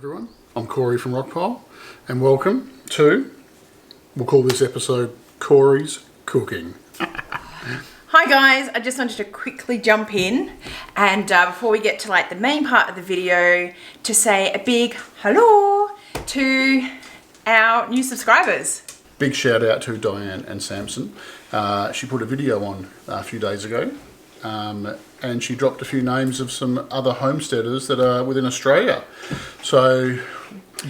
everyone, I'm Corey from Rockpile and welcome to, we'll call this episode Corey's Cooking. Hi guys, I just wanted to quickly jump in and before we get to like the main part of the video to say a big hello to our new subscribers. Big shout out to Diane and Samson. She put a video on a few days ago and she dropped a few names of some other homesteaders that are within Australia. So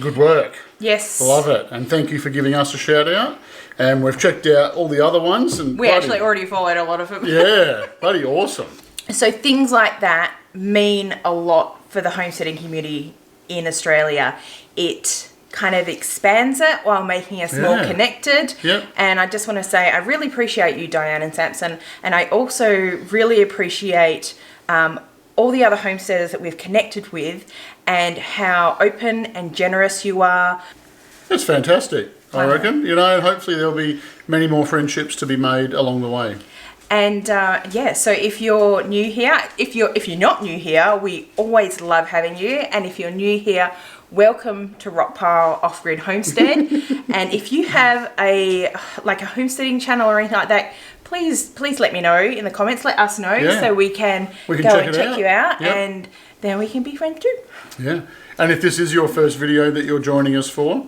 good work. Yes. Love it. And thank you for giving us a shout out. And we've checked out all the other ones. And we actually already followed a lot of them. Yeah, bloody awesome. So things like that mean a lot for the homesteading community in Australia. It kind of expands it while making us more connected. Yep. And I just want to say I really appreciate you, Diane and Samson, and I also really appreciate all the other homesteaders that we've connected with and how open and generous you are. That's fantastic, I reckon. You know, hopefully there'll be many more friendships to be made along the way. And yeah, so if you're new here, if you're not new here, we always love having you. And if you're new here, welcome to Rockpile Offgrid Homestead. And if you have a homesteading channel or anything like that, please let me know in the comments. Let us know so we can go and check you out, and then we can be friends too. Yeah. And if this is your first video that you're joining us for,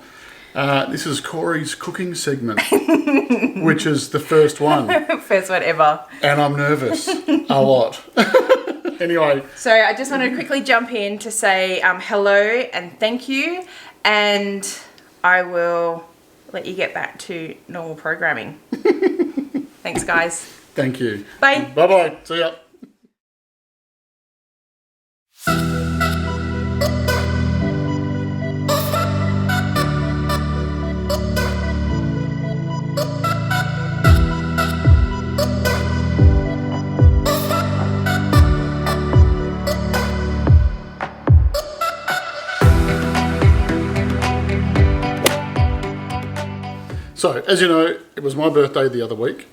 this is Corey's cooking segment, which is the first one. First one ever. And I'm nervous a lot. Anyway. So I just wanted to quickly jump in to say hello and thank you. And I will let you get back to normal programming. Thanks, guys. Thank you. Bye. Bye-bye. See ya. So, as you know, it was my birthday the other week.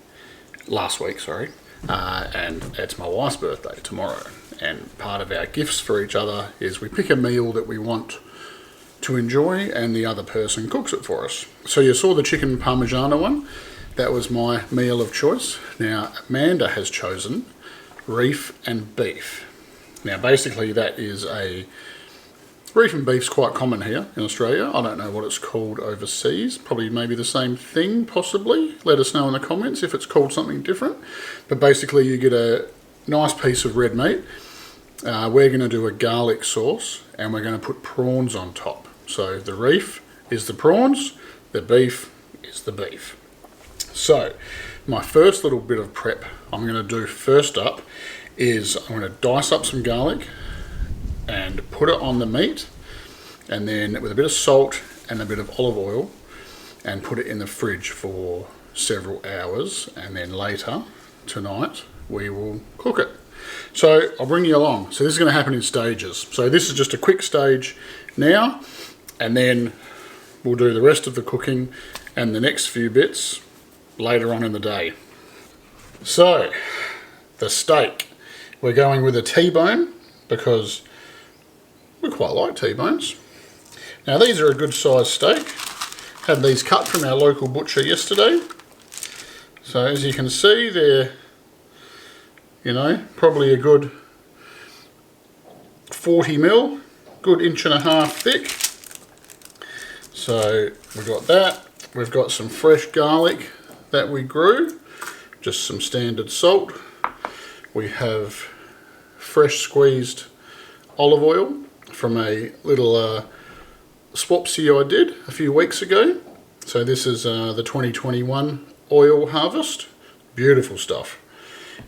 Last week, sorry. And it's my wife's birthday tomorrow. And part of our gifts for each other is we pick a meal that we want to enjoy and the other person cooks it for us. So you saw the chicken parmigiana one. That was my meal of choice. Now, Amanda has chosen Reef and Beef. Now, basically that is Reef and beef's quite common here in Australia. I don't know what it's called overseas. Probably maybe the same thing, possibly. Let us know in the comments if it's called something different. But basically you get a nice piece of red meat. We're going to do a garlic sauce and we're going to put prawns on top. So the reef is the prawns, the beef is the beef. So my first little bit of prep I'm going to do first up is I'm going to dice up some garlic and put it on the meat, and then with a bit of salt and a bit of olive oil, and put it in the fridge for several hours, and then later tonight we will cook it. So I'll bring you along. So this is going to happen in stages. So this is just a quick stage now, and then we'll do the rest of the cooking and the next few bits later on in the day. So the steak, we're going with a T-bone because we quite like T-bones. Now these are a good sized steak. Had these cut from our local butcher yesterday. So as you can see, they're, you know, probably a good 40 mil, good 1.5 inches thick. So we've got that. We've got some fresh garlic that we grew, just some standard salt. We have fresh squeezed olive oil from a little swapsy I did a few weeks ago. So this is the 2021 oil harvest. Beautiful stuff.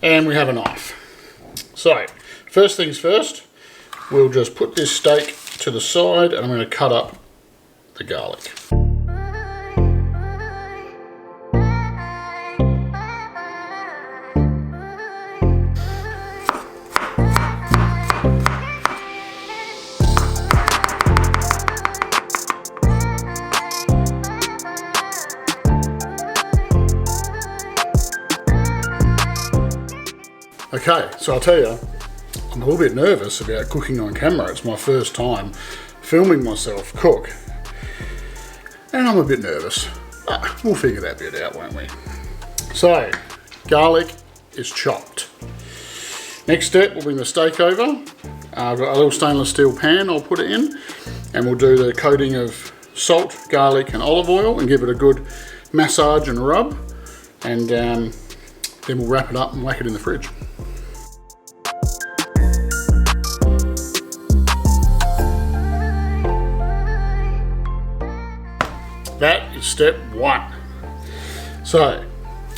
And we have a knife. So first things first, we'll just put this steak to the side and I'm going to cut up the garlic. Okay, so I'll tell you, I'm a little bit nervous about cooking on camera. It's my first time filming myself cook. And I'm a bit nervous, but we'll figure that bit out, won't we? So, garlic is chopped. Next step, we'll bring the steak over. I've got a little stainless steel pan I'll put it in, and we'll do the coating of salt, garlic and olive oil and give it a good massage and rub, and then we'll wrap it up and whack it in the fridge. That is step one. So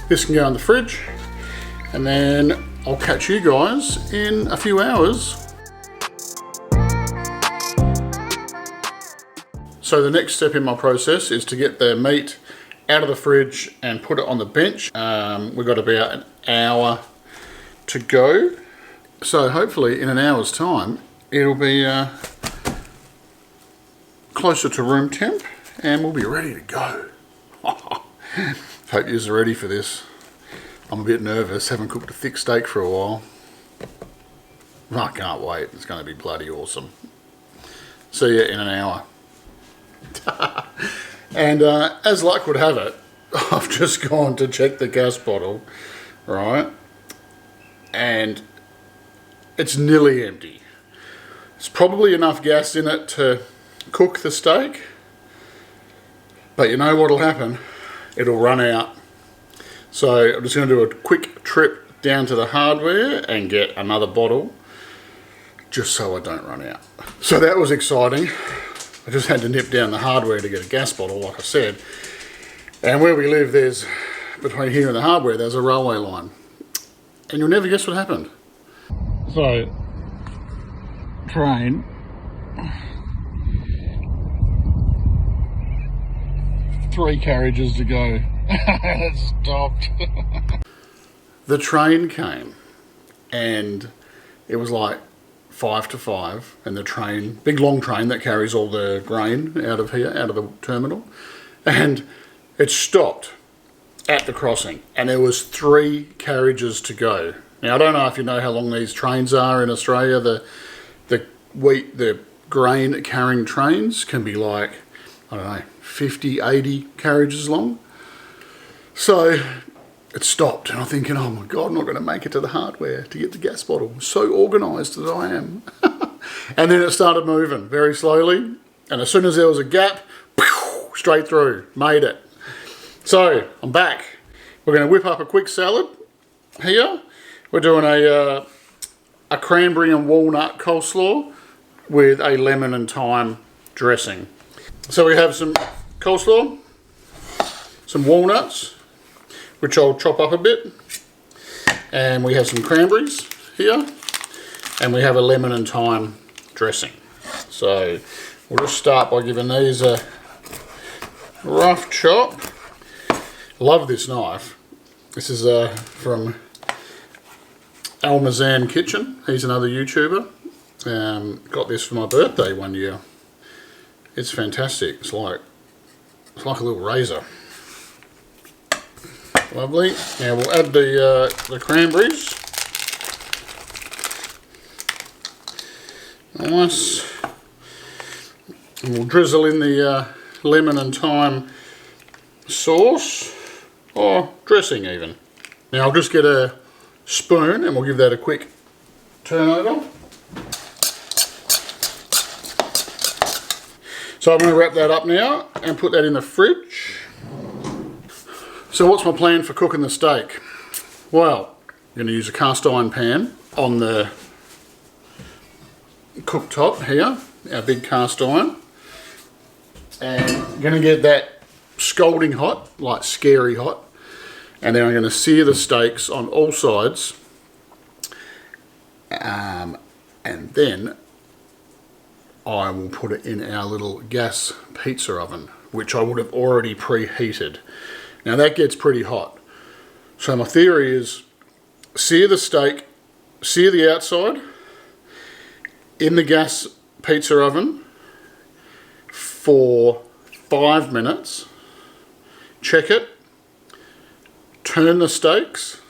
this can go in the fridge, and then I'll catch you guys in a few hours. So the next step in my process is to get the meat out of the fridge and put it on the bench. We've got about an hour to go. So hopefully in an hour's time, it'll be closer to room temp and we'll be ready to go. Hope you're ready for this. I'm a bit nervous, haven't cooked a thick steak for a while. I can't wait, it's going to be bloody awesome. See you in an hour. And as luck would have it, I've just gone to check the gas bottle, right? And it's nearly empty. There's probably enough gas in it to cook the steak, but you know what'll happen? It'll run out. So I'm just going to do a quick trip down to the hardware and get another bottle, just so I don't run out. So that was exciting. I just had to nip down the hardware to get a gas bottle, like I said. And where we live, there's, between here and the hardware, there's a railway line. And you'll never guess what happened. So, train. 3 carriages to go. It stopped. The train came, and it was like 5 to 5, and the train, big long train that carries all the grain out of here, out of the terminal, and it stopped at the crossing, and there was 3 carriages to go. Now I don't know if you know how long these trains are in Australia. The grain carrying trains can be like, I don't know, 50, 80 carriages long. So it stopped, and I'm thinking, oh my God, I'm not going to make it to the hardware to get the gas bottle. So organised as I am. And then it started moving very slowly, and as soon as there was a gap, straight through, made it. So I'm back. We're going to whip up a quick salad here. We're doing a cranberry and walnut coleslaw with a lemon and thyme dressing. So we have some coleslaw, some walnuts, which I'll chop up a bit, and we have some cranberries here, and we have a lemon and thyme dressing. So we'll just start by giving these a rough chop. Love this knife. This is from Almazan Kitchen. He's another YouTuber. Got this for my birthday one year. It's fantastic. It's like a little razor. Lovely. Now we'll add the cranberries. Nice. And we'll drizzle in the lemon and thyme sauce, or dressing even. Now I'll just get a spoon and we'll give that a quick turn over. So I'm going to wrap that up now and put that in the fridge. So what's my plan for cooking the steak? Well, I'm going to use a cast iron pan on the cooktop here, our big cast iron. And I'm going to get that scalding hot, like scary hot. And then I'm going to sear the steaks on all sides. And then I will put it in our little gas pizza oven, which I would have already preheated. Now that gets pretty hot. So my theory is sear the steak, sear the outside in the gas pizza oven for 5 minutes, check it, turn the steaks,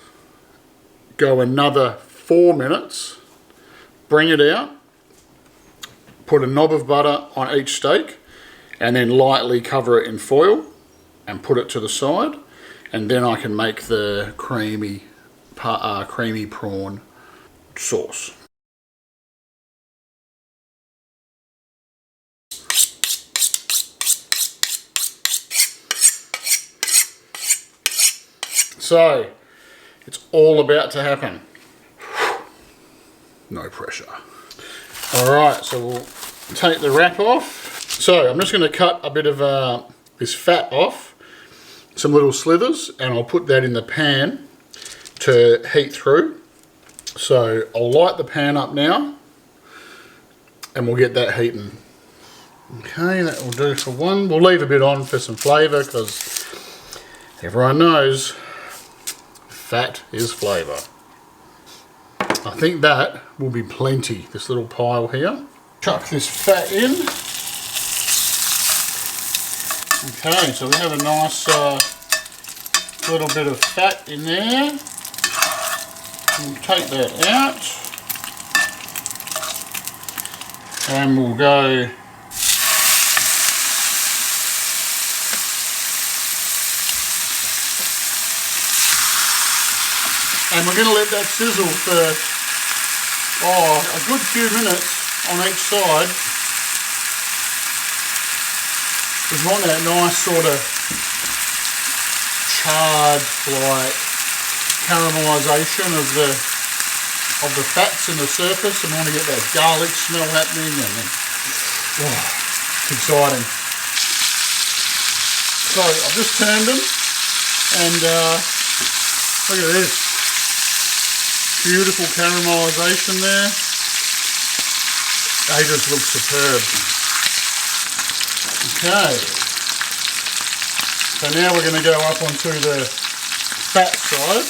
go another 4 minutes, bring it out, put a knob of butter on each steak and then lightly cover it in foil and put it to the side, and then I can make the creamy prawn sauce. So, it's all about to happen. No pressure. Alright, so we'll take the wrap off. So, I'm just going to cut a bit of this fat off, some little slithers, and I'll put that in the pan to heat through. So, I'll light the pan up now, and we'll get that heating. Okay, that will do for one. We'll leave a bit on for some flavour, because everyone knows fat is flavour. I think that will be plenty, this little pile here. Chuck this fat in. Okay, so we have a nice little bit of fat in there. We'll take that out. And we'll go and we're going to let that sizzle for a good few minutes on each side. We want that nice sort of charred, like caramelisation of the fats in the surface, and we want to get that garlic smell happening, and then, it's exciting. So I've just turned them, and look at this. Beautiful caramelisation there. They just look superb. Okay. So now we're going to go up onto the fat side.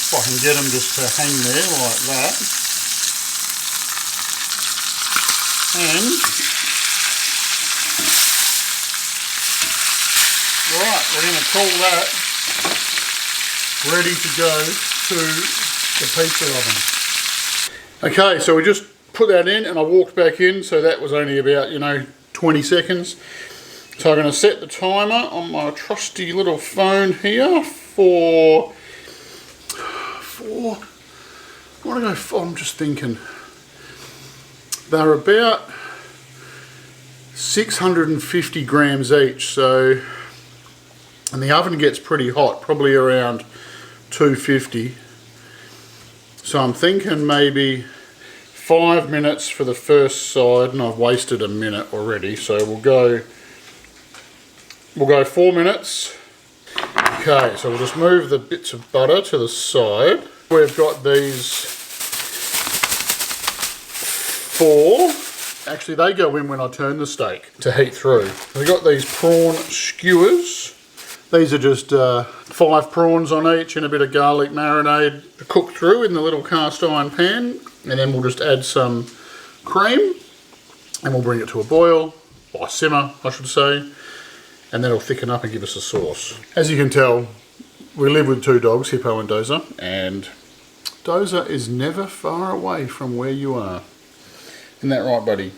If I can get them just to hang there like that. And right, we're going to call that ready to go to the pizza oven. Okay, so we just put that in and I walked back in, so that was only about, 20 seconds. So I'm going to set the timer on my trusty little phone here for what do I go for? I'm just thinking. They're about 650 grams each, so, and the oven gets pretty hot, probably around 250. So I'm thinking maybe 5 minutes for the first side, and I've wasted a minute already, so we'll go 4 minutes. Okay, so we'll just move the bits of butter to the side. We've got these 4. Actually, they go in when I turn the steak to heat through. We've got these prawn skewers. These are just 5 prawns on each and a bit of garlic marinade to cook through in the little cast iron pan. And then we'll just add some cream and we'll bring it to a boil, or a simmer I should say, and then it'll thicken up and give us a sauce. As you can tell, we live with 2 dogs, Hippo and Dozer, and Dozer is never far away from where you are. Isn't that right, buddy?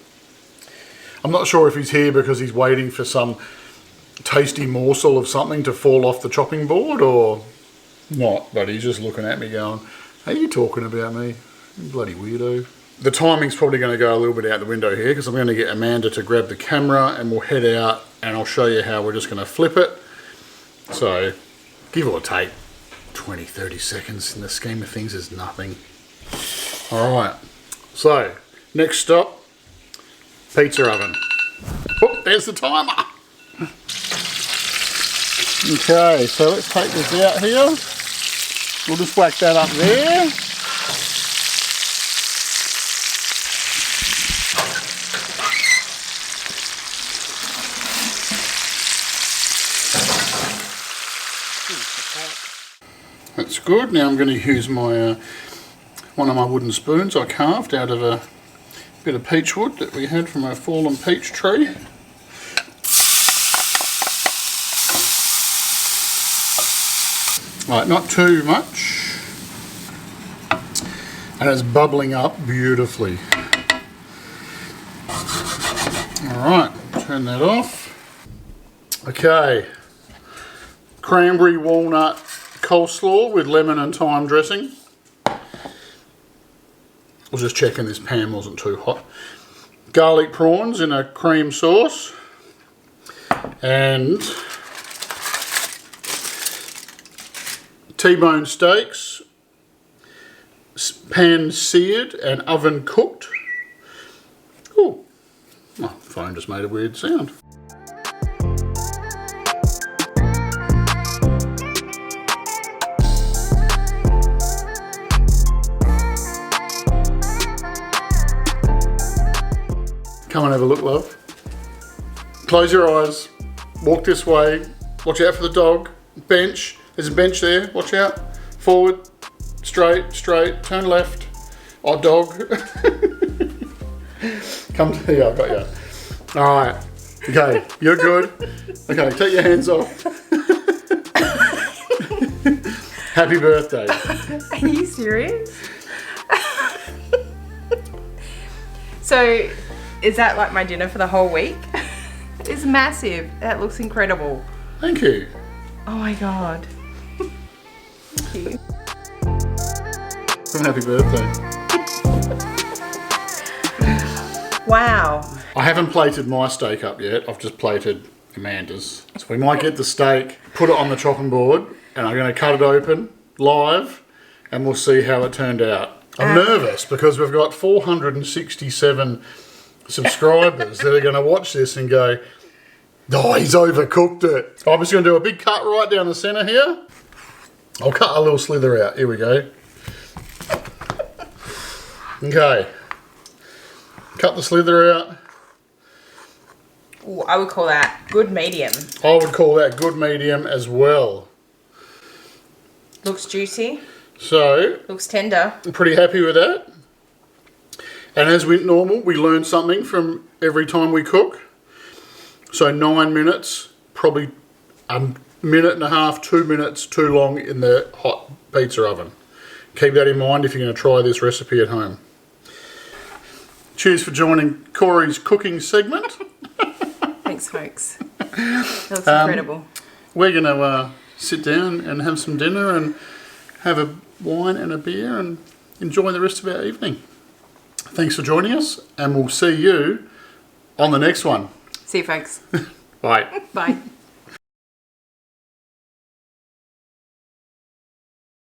I'm not sure if he's here because he's waiting for some tasty morsel of something to fall off the chopping board or not, but he's just looking at me going, "Are you talking about me? You bloody weirdo." The timing's probably going to go a little bit out the window here because I'm going to get Amanda to grab the camera and we'll head out and I'll show you how we're just going to flip it. So, give or take 20-30 seconds in the scheme of things is nothing. Alright, so next stop, pizza oven. Oh, there's the timer. Okay, so let's take this out here. We'll just whack that up there. That's good. Now I'm going to use my one of my wooden spoons I carved out of a bit of peach wood that we had from a fallen peach tree. Right, not too much. And it's bubbling up beautifully. Alright, turn that off. Okay. Cranberry walnut coleslaw with lemon and thyme dressing. I was just checking this pan wasn't too hot. Garlic prawns in a cream sauce. And T-bone steaks, pan seared and oven cooked. Ooh, my phone just made a weird sound. Come and have a look, love. Close your eyes, walk this way, watch out for the dog, bench, there's a bench there, watch out, forward, straight, turn left, oh dog. Come to here, I got you. Alright, okay, you're good. Okay, take your hands off. Happy birthday. Are you serious? So, is that like my dinner for the whole week? It's massive. That looks incredible. Thank you. Oh my god. Thank you. Happy birthday. Wow. I haven't plated my steak up yet. I've just plated Amanda's. So we might get the steak, put it on the chopping board, and I'm going to cut it open live, and we'll see how it turned out. I'm nervous because we've got 467 subscribers that are going to watch this and go, oh, he's overcooked it. I'm just going to do a big cut right down the centre here. I'll cut a little slither out. Here we go. Okay. Cut the slither out. Ooh, I would call that good medium. I would call that good medium as well. Looks juicy. So, looks tender. I'm pretty happy with that. And as we normal, we learn something from every time we cook. So 9 minutes, probably a minute and a half, 2 minutes too long in the hot pizza oven. Keep that in mind if you're going to try this recipe at home. Cheers for joining Corey's cooking segment. Thanks, folks. That looks incredible. We're going to sit down and have some dinner and have a wine and a beer and enjoy the rest of our evening. Thanks for joining us, and we'll see you on the next one. See you, folks. Bye. Bye.